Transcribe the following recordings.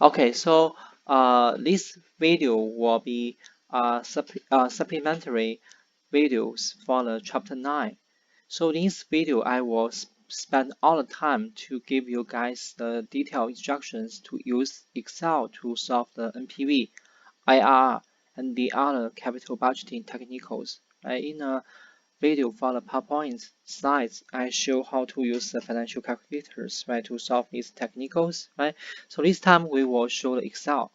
Okay, so this video will be supplementary videos for the chapter 9. So in this video, I will spend all the time to give you guys the detailed instructions to use Excel to solve the NPV, IRR, and the other capital budgeting technicals. Right? In a video for the PowerPoint slides, I show how to use the financial calculators, right, to solve these technicals, right? So this time we will show the Excel.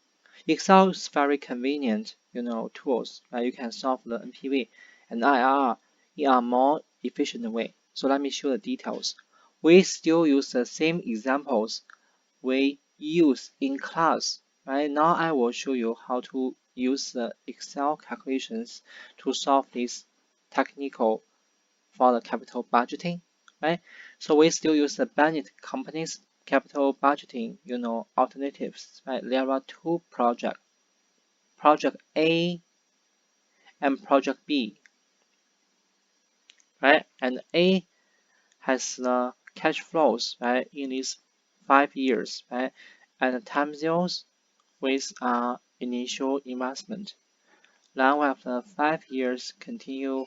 Excel is very convenient, tools, right? You can solve the NPV and IRR in a more efficient way. So let me show the details. We still use the same examples we use in class, right? Now I will show you how to use the Excel calculations to solve this technical for the capital budgeting, right? So we still use the Bennett company's capital budgeting, alternatives, right? There are two projects, Project A and Project B, right? And A has the cash flows, right, in these 5 years, right? And time zeros with initial investment. Then we have the 5 years continue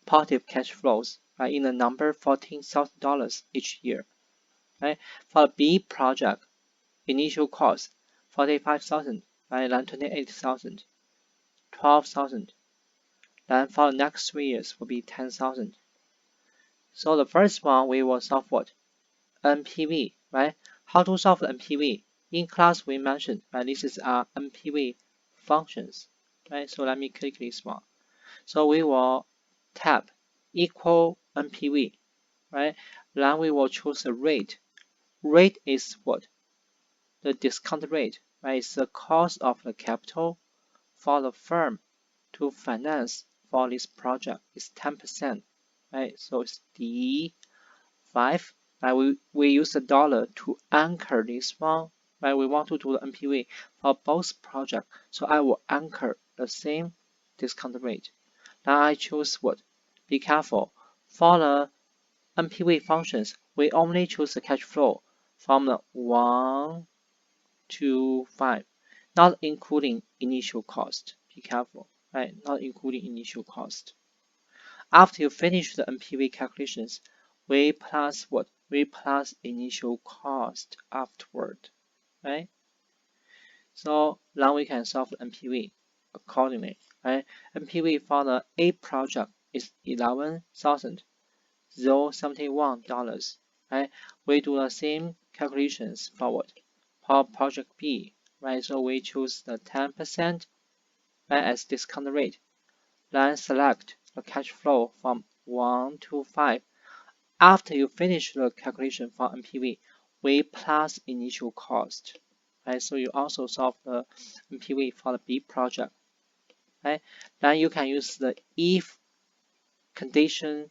positive cash flows, right, in the number $14,000 each year. Right? For B project, initial cost 45,000, right? Then 28,000, 12,000. Then for the next 3 years will be 10,000. So the first one we will solve what? NPV, right? How to solve the NPV? In class we mentioned, right? This is NPV functions, right? So let me click this one. So we will tap equal NPV, right? Then we will choose the rate. Rate is what? The discount rate, right? Is the cost of the capital for the firm to finance for this project is 10%, right? So it's D5. Right? We use the dollar to anchor this one, right? We want to do the NPV for both projects, so I will anchor the same discount rate. Now I choose what? Be careful. For the NPV functions, we only choose the cash flow from the 1 to 5, not including initial cost. Be careful, right? Not including initial cost. After you finish the NPV calculations, we plus what? We plus initial cost afterward, right? So now we can solve the NPV accordingly, right? NPV for the A project is $11,071, right? We do the same calculations forward for project B, right? So we choose the 10%, right, as discount rate. Then select the cash flow from 1 to 5. After you finish the calculation for NPV, we plus initial cost, right? So you also solve the NPV for the B project, right? Then you can use the if condition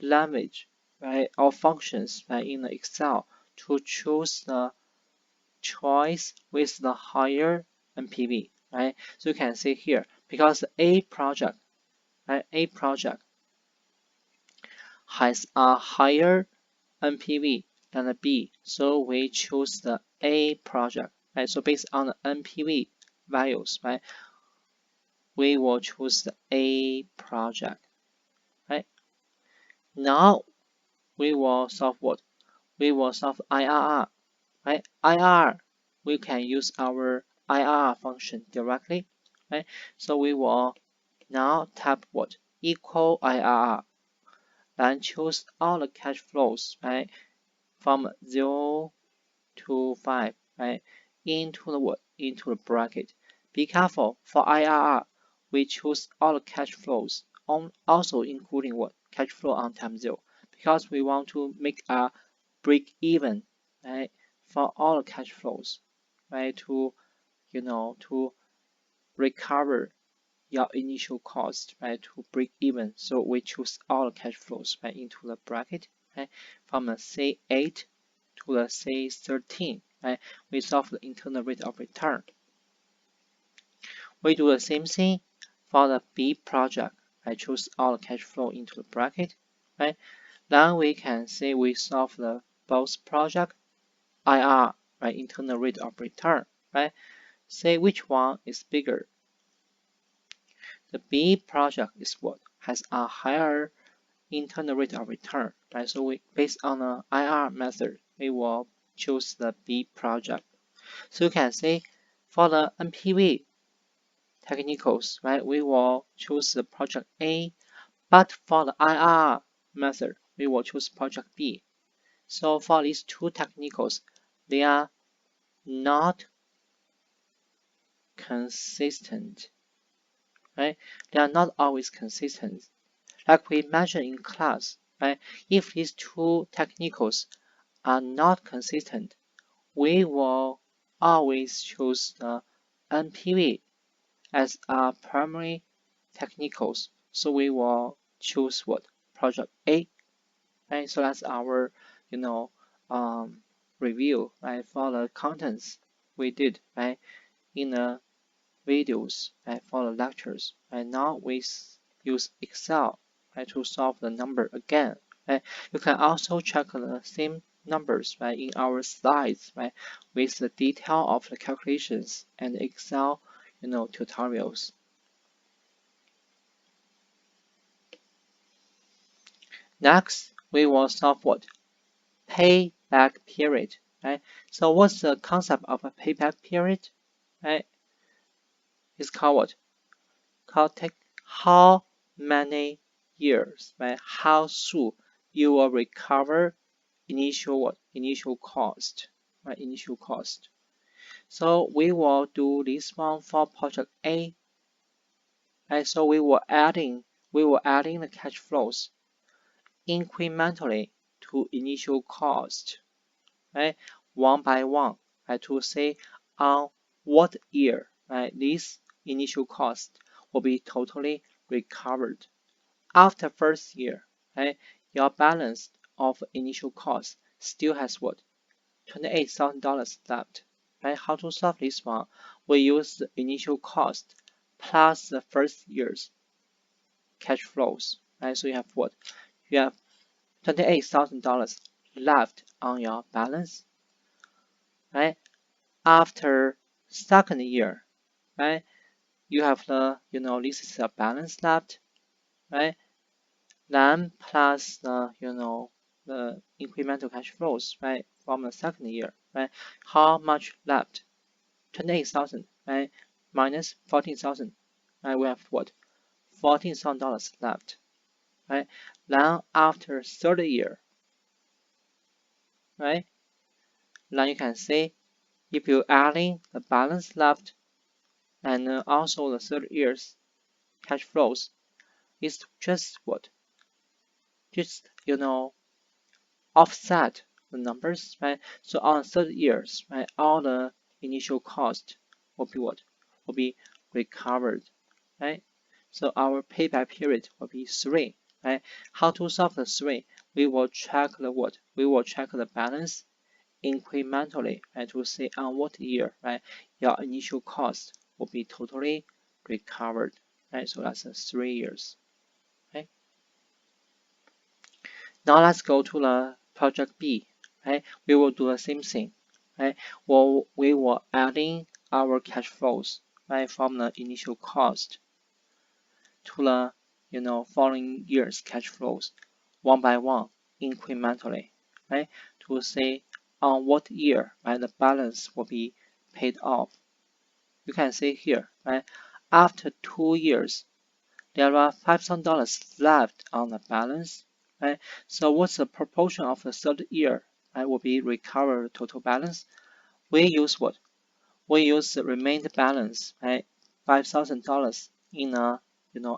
language, right, or functions, right, in the Excel to choose the choice with the higher NPV, right? So you can see here, because A project, right, A project has a higher NPV than the B, so we choose the A project, right? So based on the NPV values, right, we will choose the A project, right? Now we will solve what? We will solve IRR, right? IRR, we can use our IRR function directly, right? So we will now tap what? Equal IRR. Then choose all the cash flows, right? From 0 to 5, right? Into the what? Into the bracket. Be careful, for IRR, we choose all the cash flows, also including what? Cash flow on time 0, because we want to make a break even, right? For all the cash flows, right? To, to recover your initial cost, right, to break even. So we choose all the cash flows, right, into the bracket, right, from the C8 to the C13, right. We solve the internal rate of return. We do the same thing for the B project. I choose all the cash flow into the bracket, right. Then we can say we solve the both project, IR, right? Internal rate of return, right? Say which one is bigger. The B project is what has a higher internal rate of return, right? So based on the IR method, we will choose the B project. So you can say for the NPV technicals, right? We will choose the project A, but for the IR method, we will choose project B. So for these two technicals, they are not consistent, right? They are not always consistent. Like we mentioned in class, right? If these two technicals are not consistent, we will always choose the NPV as our primary technicals. So we will choose what? Project A, right? So that's our, you know, review, right? For the contents we did, right? In the videos, right? For the lectures, right? Now we use Excel, right? To solve the number again, right? You can also check the same numbers, right? In our slides, right? With the detail of the calculations and Excel, tutorials. Next, we will solve what? Payback period, right? So what's the concept of a payback period, right? It's called what? Called take how many years, right? How soon you will recover initial what? Initial cost, right? Initial cost. So we will do this one for project A, right? So we will adding the cash flows incrementally to initial cost, right? One by one, right? To say on what year, right? This initial cost will be totally recovered. After first year, right? Your balance of initial cost still has what? $28,000 left, right? How to solve this one? We use the initial cost plus the first year's cash flows, right? So you have what? You have $28,000 left on your balance, right? After second year, right? You have the, this is the balance left, right? Then plus the, the incremental cash flows, right? From the second year, right? How much left? 28,000, right? Minus 14,000, right? We have what? $14,000 left, right? Then after third year, right? Then you can say if you adding the balance left and also the third year's cash flows, it's just what? Just, offset the numbers, right? So on third years, right, all the initial cost will be what? Will be recovered, right? So our payback period will be 3, right? How to solve the 3? We will check the what? We will check the balance incrementally, right? To see on what year, right, your initial cost will be totally recovered, right? So that's 3 years, right? Now let's go to the project B, right? We will do the same thing, right? Well, we will adding our cash flows, right, from the initial cost to the, following year's cash flows, one by one, incrementally, right? To say on what year, right, the balance will be paid off. You can see here, right? After 2 years, there are $5,000 left on the balance, right? So what's the proportion of the third year, right, will be recovered total balance? We use what? We use the remainder balance, right? $5,000 in a,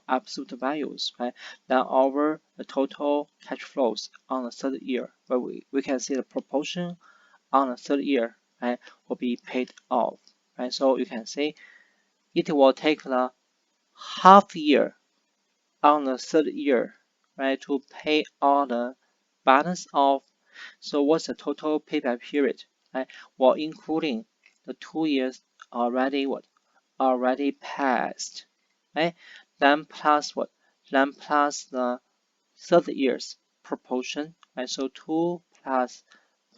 absolute values, right? Then over the total cash flows on the third year, but we can see the proportion on the third year, right, will be paid off, right? So you can see it will take the half year on the third year, right, to pay all the balance off. So what's the total payback period, right? Well, including the 2 years already what? Already passed, right? Then plus what? Then plus the third year's proportion, right? So 2 plus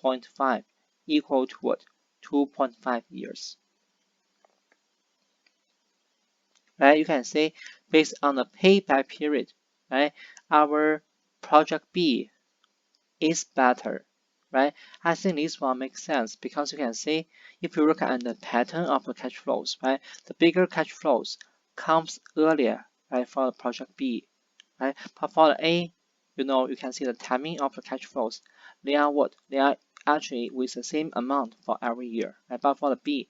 0.5 equal to what? 2.5 years. Right? You can say based on the payback period, right? Our project B is better, right? I think this one makes sense because you can see if you look at the pattern of the cash flows, right? The bigger cash flows comes earlier, right, for the project B, right? But for the A, you can see the timing of the cash flows. They are what? They are actually with the same amount for every year, right? But for the B,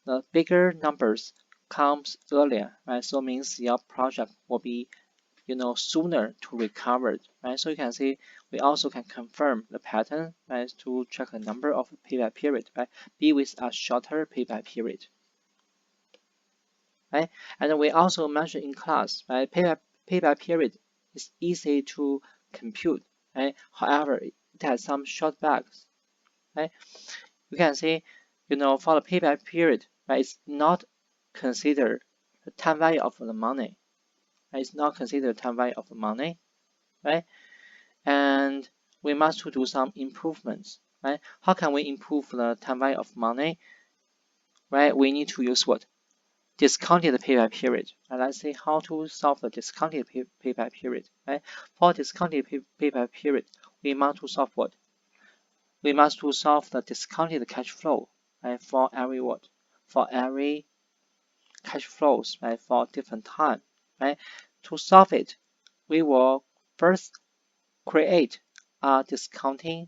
the bigger numbers comes earlier, right? So means your project will be sooner to recover, right? So you can see we also can confirm the pattern, right, to check the number of payback period, right? B with a shorter payback period, right? And we also mentioned in class, right? Payback period is easy to compute, right? However, it has some shortbacks, right? You can see, for the payback period, right, it's not considered the time value of the money, right? It's not considered time value of the money, right? And we must do some improvements, right? How can we improve the time value of money, right? We need to use what? Discounted payback period. And let's see how to solve the discounted payback period, right? For discounted payback period, we must to solve what? We must to solve the discounted cash flow, right? For every what? For every cash flows, right? For different time, right? To solve it, we will first create a discounting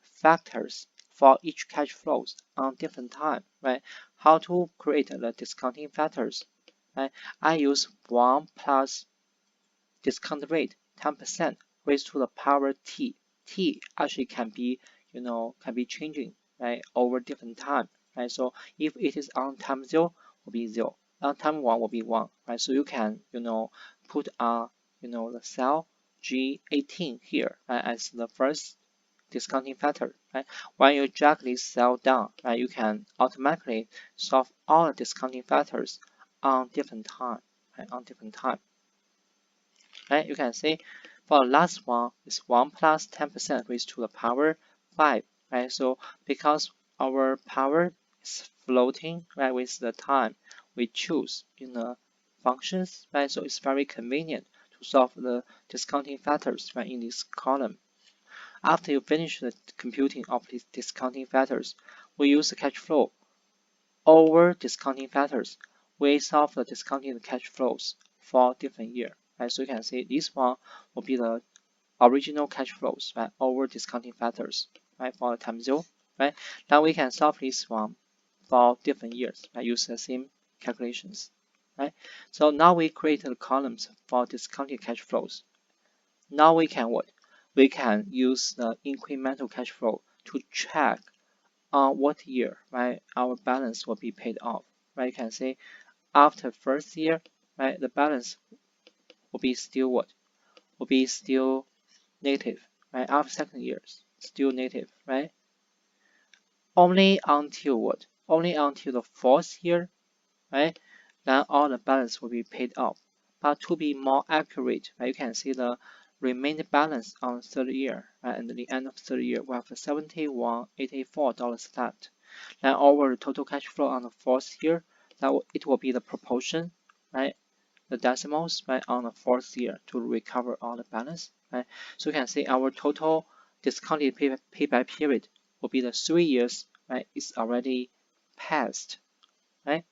factors for each cash flows on different time, right? How to create the discounting factors, right? I use 1 plus discount rate 10% raised to the power t. T actually can be, can be changing, right, over different time, right? So if it is on time 0, will be 0. On time 1 will be 1, right? So you can, put the cell G18 here, right, as the first discounting factor, right? When you drag this cell down, right, you can automatically solve all the discounting factors on different time, right? On different time, right? You can see for the last one is 1 plus 10% raised to the power 5, right? So because our power is floating, right, with the time we choose in the functions, right? So it's very convenient to solve the discounting factors, right, in this column. After you finish the computing of these discounting factors, we use the cash flow over discounting factors. We solve the discounting cash flows for different year. Right? So you can see this one will be the original cash flows, right, over discounting factors, right, for the time 0. Right? Now we can solve this one for different years. Right? Use the same calculations. Right? So now we create the columns for discounted cash flows. Now we can what? We can use the incremental cash flow to check on what year, right, our balance will be paid off. Right? You can say after first year, right, the balance will be still what? Will be still negative, right? After second year, still negative, right? Only until what? Only until the fourth year, right? Then all the balance will be paid off. But to be more accurate, right, you can see the remaining balance on third year, right? And at the end of third year, we have $71.84 left. Then over the total cash flow on the fourth year, it will be the proportion, right? The decimals, right, on the fourth year to recover all the balance, right? So you can see our total discounted payback period will be the 3 years, right? It's already passed, right?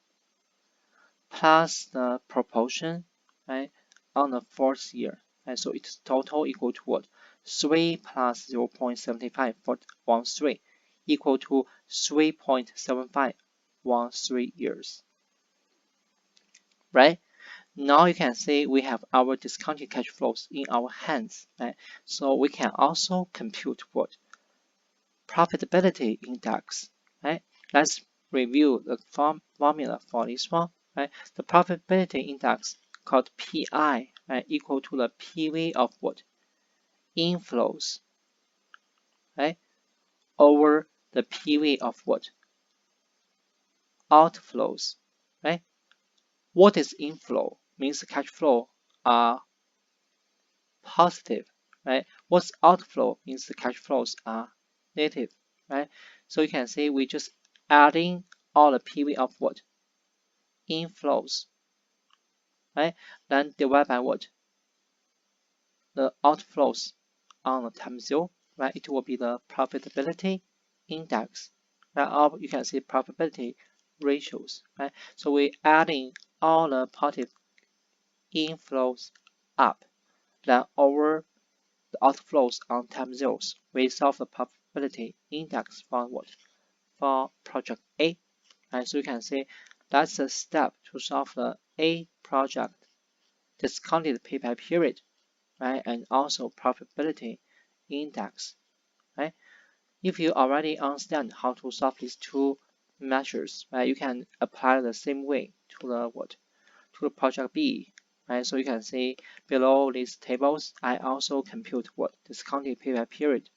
Plus the proportion, right, on the fourth year, right? So its total equal to what? 3 plus 0.7513 equal to 3.7513 years, right? Now you can see we have our discounted cash flows in our hands, right? So we can also compute what? Profitability index, right? Let's review the formula for this one, right? The profitability index called PI, right, equal to the PV of what? Inflows, right, over the PV of what? Outflows, right? What is inflow? Means the cash flow are positive, right? What's outflow? Means the cash flows are negative. right? So you can see we just adding all the PV of what? Inflows, right? Then divide by what? The outflows on the time zero, right? It will be the profitability index, right? Or you can see profitability ratios, right? So we adding all the positive inflows up, then over the outflows on time zeros, we solve the profitability index for what? For project A. And so you can see that's the step to solve the A project discounted payback period, right? And also profitability index, right? If you already understand how to solve these two measures, right, you can apply the same way to the what? To the project B, right? So you can see below these tables, I also compute what? Discounted payback period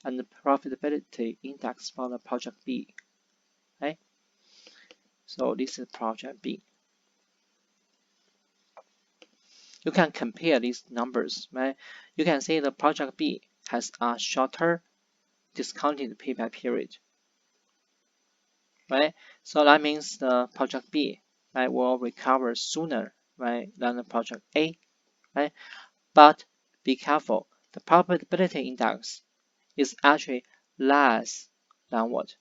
and the profitability index for the project B, right? So this is project B. You can compare these numbers, right? You can see the project B has a shorter discounted payback period, right? So that means the project B, right, will recover sooner, right, than the project A, right? But be careful, the profitability index is actually less than what?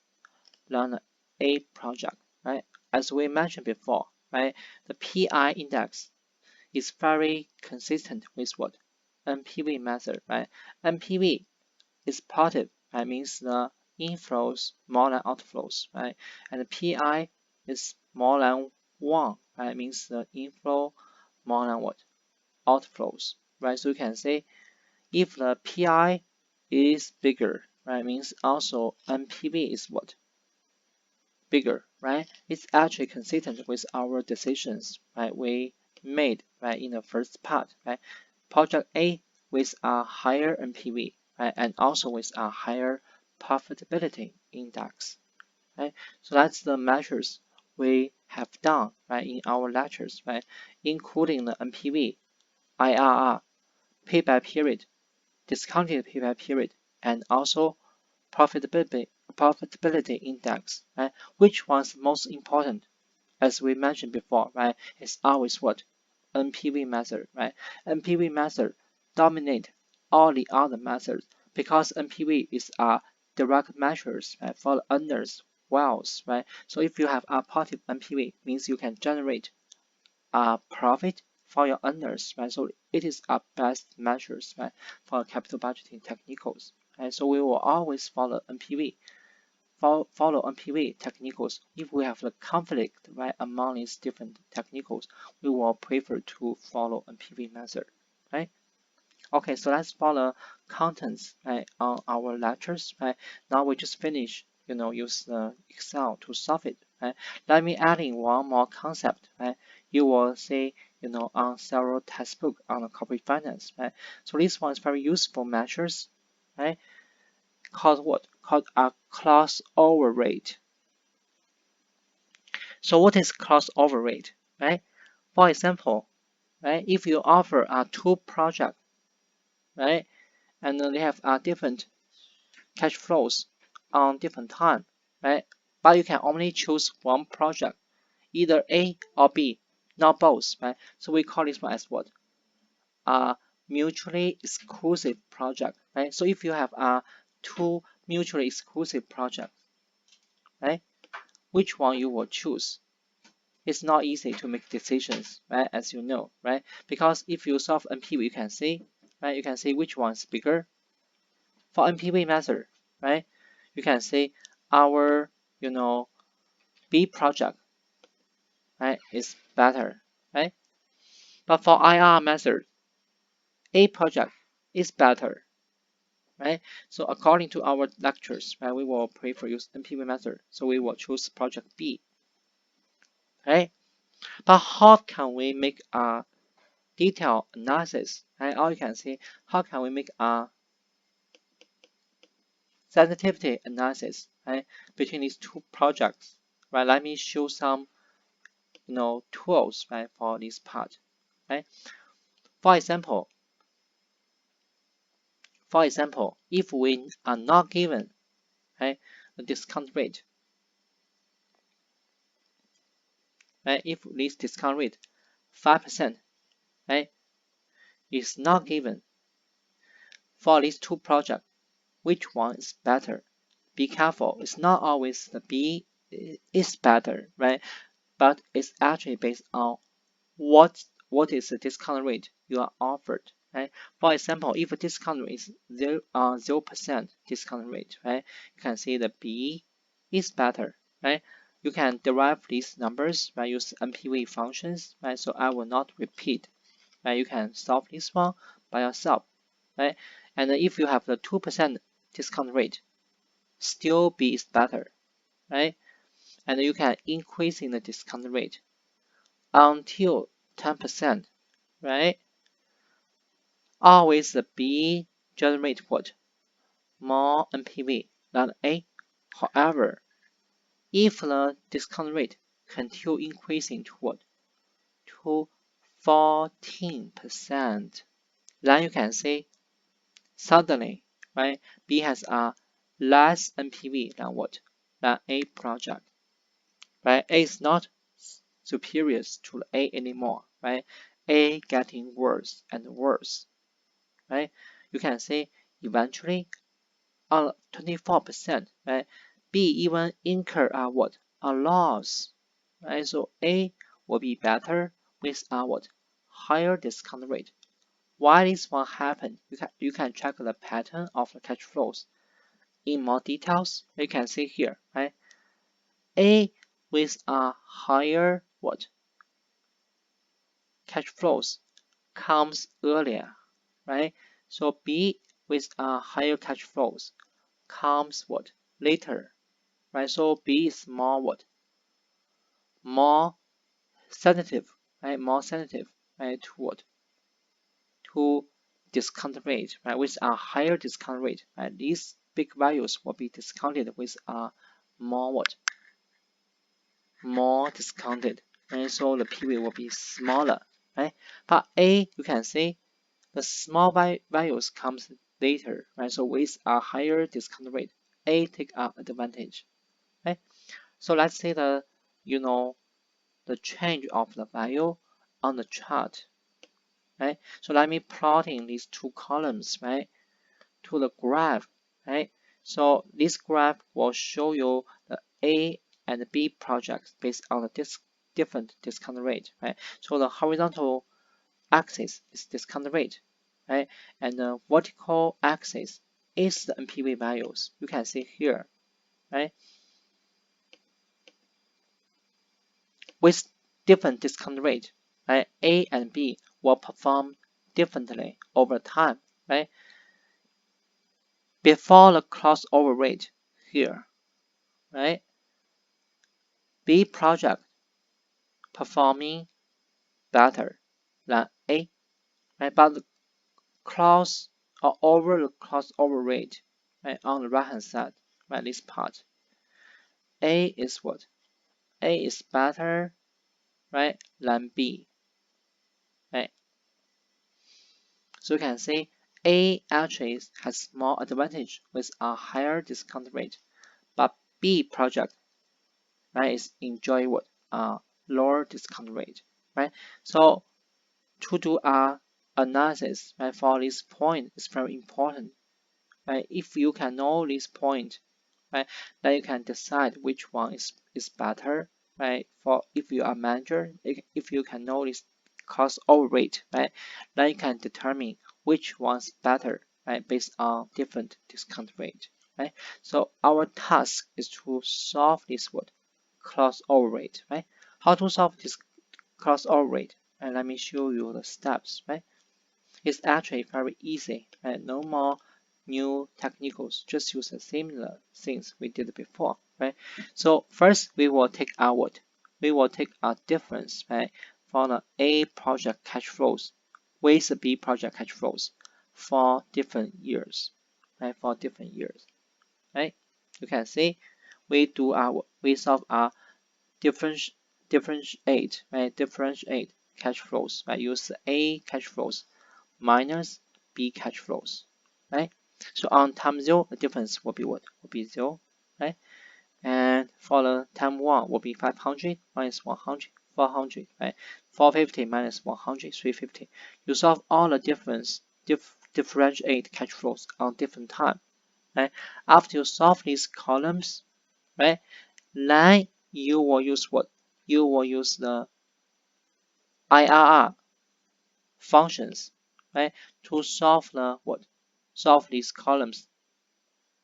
Than the A project, right? As we mentioned before, right, the PI index is very consistent with what? NPV method, right? NPV is positive, right? Means the inflows more than outflows, right? And the PI is more than 1, right? Means the inflow more than what? Outflows, right? So you can say if the PI is bigger, right? Means also NPV is what? Bigger, right? It's actually consistent with our decisions, right? We made, right, in the first part, right? Project A with a higher NPV, right, and also with a higher profitability index, right? So that's the measures we have done, right, in our lectures, right, including the NPV, IRR, payback period, discounted payback period, and also profitability index, right? Which one's most important? As we mentioned before, right? It's always what? NPV method, right? NPV method dominate all the other methods because NPV is a direct measures, right, for the owner's wealth, right? So if you have a positive NPV, means you can generate a profit for your owners, right? So it is a best measures, right, for capital budgeting technicals, right? So we will always follow NPV, follow NPV technicals. If we have the conflict, right, among these different technicals, we will prefer to follow NPV method, right? Okay, so let's follow contents, right, on our lectures, right? Now we just finish, use the Excel to solve it, right? Let me add in one more concept, right? You will see, on several textbook on the corporate finance, right? So this one is very useful measures, right? Called what? Called a crossover rate. So what is crossover rate, right? For example, right, if you offer a two project, right, and they have different cash flows on different time, right? But you can only choose one project, either A or B, not both, right? So we call this one as what? A mutually exclusive project, right? So if you have two mutually exclusive projects, right? Which one you will choose? It's not easy to make decisions, right? As you know, right? Because if you solve NPV, you can see, right? You can see which one is bigger. For NPV method, right? You can see our, B project, right, is better, right? But for IR method, A project is better, right? So according to our lectures, right, we will prefer use NPV method. So we will choose project B, right? But how can we make a detailed analysis, right? Or you can see how can we make a sensitivity analysis, right, between these two projects, right? Let me show some, tools, right, for this part, right? For example, if we are not given, right, the discount rate, right? If this discount rate 5%, right, is not given for these two projects, which one is better? Be careful. It's not always the B is better, right? But it's actually based on what is the discount rate you are offered, right? For example, if a discount rate is 0% discount rate, right, you can see the B is better, right? You can derive these numbers by use MPV functions, right? So I will not repeat, right? You can solve this one by yourself, right? And if you have the 2% discount rate, still B is better, right? And you can increase in the discount rate until 10%, right? Always the B generate what? More NPV than A. However, if the discount rate continue increasing to what? To 14%, then you can say suddenly, right? B has a less NPV than what? Than A project, right? A is not superior to A anymore, right? A getting worse and worse, right? You can say eventually on 24%, right? B even incur a what? A loss, right? So A will be better with a what? Higher discount rate. Why this one happen? You can check the pattern of the cash flows in more details. You can see here, right? A with a higher what? Cash flows comes earlier, right? So B with a higher cash flows comes what? Later, right? So B is more what? More sensitive, right? More sensitive, right? To what? To discount rate, right? With a higher discount rate, right? These big values will be discounted with a more what? More discounted, and so the PV will be smaller, right? But A, you can see the small values comes later, right? So with a higher discount rate, A take advantage, right? So let's say the the change of the value on the chart, right? So let me plotting these two columns, right, to the graph, right? So this graph will show you the A and B projects based on the different discount rate, right? So the horizontal axis is discount rate, right? And the vertical axis is the NPV values. You can see here, right? With different discount rate, right? A and B will perform differently over time, right? Before the crossover rate here, right? B project performing better than A, right? But the cross or over the crossover rate, right, on the right hand side, right, this part, A is what? A is better, right, than B, right? So you can say A actually has more advantage with a higher discount rate, but B project, right, is enjoy what? A lower discount rate, right? So to do a analysis, right, for this point is very important, right? If you can know this point, right, then you can decide which one is better, right? For if you are manager, if you can know this cost over rate, right, then you can determine which one's better, right, based on different discount rate, right? So our task is to solve this what? Crossover rate, right? How to solve this crossover rate? And let me show you the steps, right? It's actually very easy, and no more new technicals, just use the similar things we did before, right? So first we will take a difference, right, for the A project cash flows with the B project cash flows for different years, right? For different years, right? You can see we solve our differentiate, right? Differentiate cash flows, right? Use the A cash flows minus B cash flows, right? So on time zero, the difference will be what? Will be zero. right? And for the time 1 will be 500 minus 100, 400, right? 450 minus 100, 350. You solve all the differentiate cash flows on different time, right? After you solve these columns, right? Then you will use what? You will use the IRR functions, right? To solve the what? Solve these columns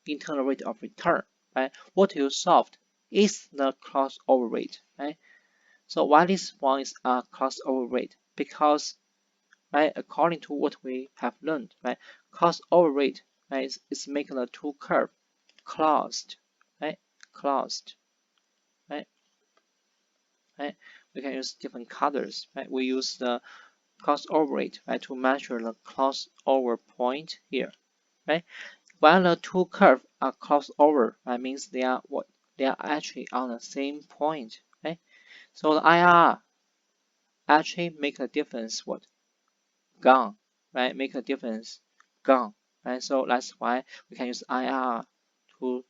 internal rate of return, right? What you solved is the crossover rate, right? So why this one is a crossover rate? Because, right, according to what we have learned, right, crossover rate, right, is making the two curve closed, right, closed, right, right. We can use different colors, right? We use the crossover rate, right, to measure the crossover point here, right? When the two curves are crossover, that means they are what? They are actually on the same point, right? So the IRR actually make a difference, what? Gone, right? Make a difference, gone, right? So that's why we can use IRR to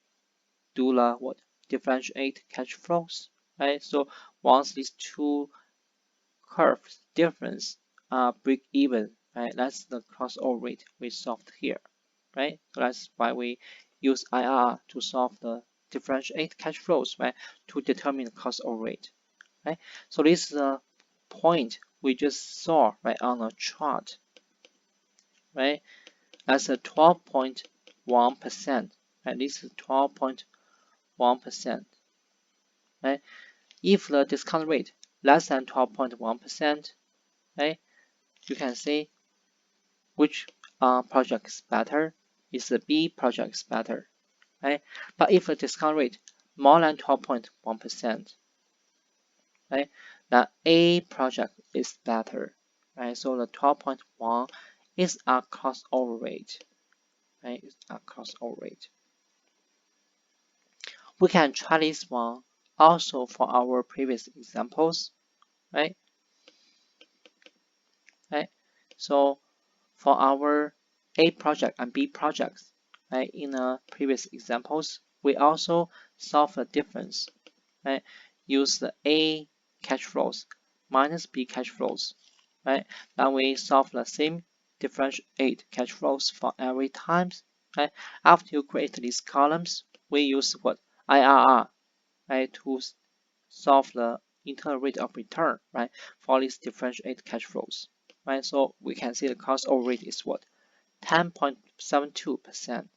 do the what? Differentiate cash flows, right? So once these two curves difference break even, right? That's the crossover rate we solved here, right? So that's why we use IRR to solve the differentiate cash flows, right? To determine the crossover rate, right? So this is the point we just saw right on the chart, right? That's a 12.1%, right? This is 12.1%, right? If the discount rate less than 12.1%, right? You can see which project is better. Is the B project is better, right? But if the discount rate more than 12.1%, right? The A project is better, right? So the 12.1 is a crossover rate, right? It's a crossover rate. We can try this one also for our previous examples, right? Right? So for our A project and B projects, right? In the previous examples, we also solve the difference, right? Use the A cash flows minus B cash flows, right? Then we solve the same differentiate cash flows for every times, right? After you create these columns, we use what? IRR, right? To solve the internal rate of return, right? For these differentiate cash flows, right? So we can see the crossover rate is what? 10.72%,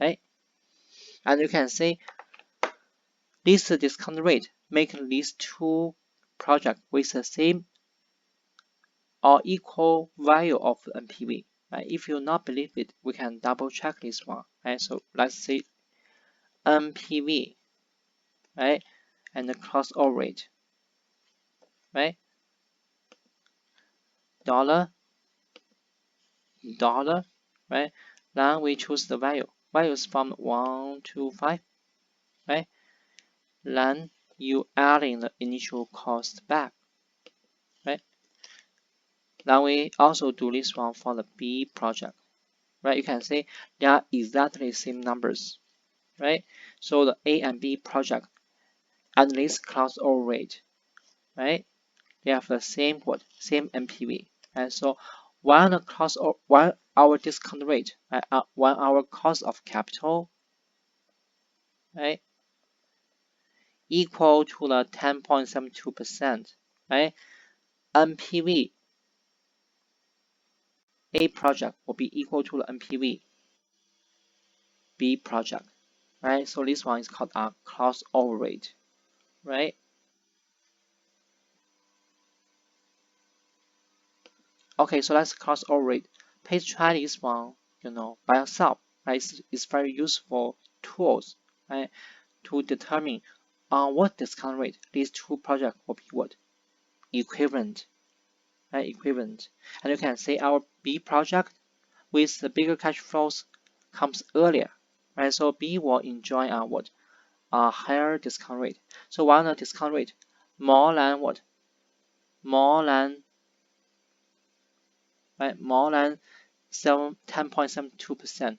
right? And you can see this discount rate make these two projects with the same or equal value of the NPV. Right? If you not believe it, we can double check this one. Right? So let's say NPV, right, and the crossover rate, right? Dollar, dollar, right? Then we choose the value. Values from 1 to 5, right? Then you add in the initial cost back, right? Then we also do this one for the B project, right? You can see they are exactly the same numbers, right? So the A and B project and this crossover rate, right? They have the same what? Same NPV, right? So when the when our discount rate, right? When our cost of capital, right, equal to the 10.72%, right? NPV A project will be equal to the NPV B project, right? So this one is called a crossover rate, right? Okay, so let's crossover rate. Please try this one, by yourself, right? It's very useful tools, right? To determine on what discount rate these two projects will be what? Equivalent, right? Equivalent. And you can see our B project with the bigger cash flows comes earlier, right? So B will enjoy a what? A higher discount rate. So while the discount rate more than what? More than, right? More than 10.72%,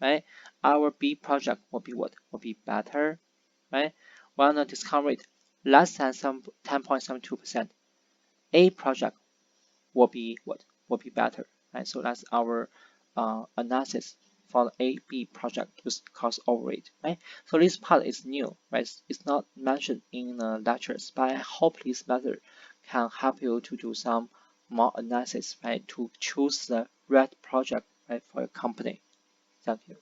right? our B project will be what? Will be better, right? While the discount rate less than 10.72%, A project will be what? Will be better, right? So that's our analysis for the A B project with cost overrate, right? So this part is new, right? It's not mentioned in the lectures, but I hope this method can help you to do some more analysis, right? To choose the right project, right, for your company. Thank you.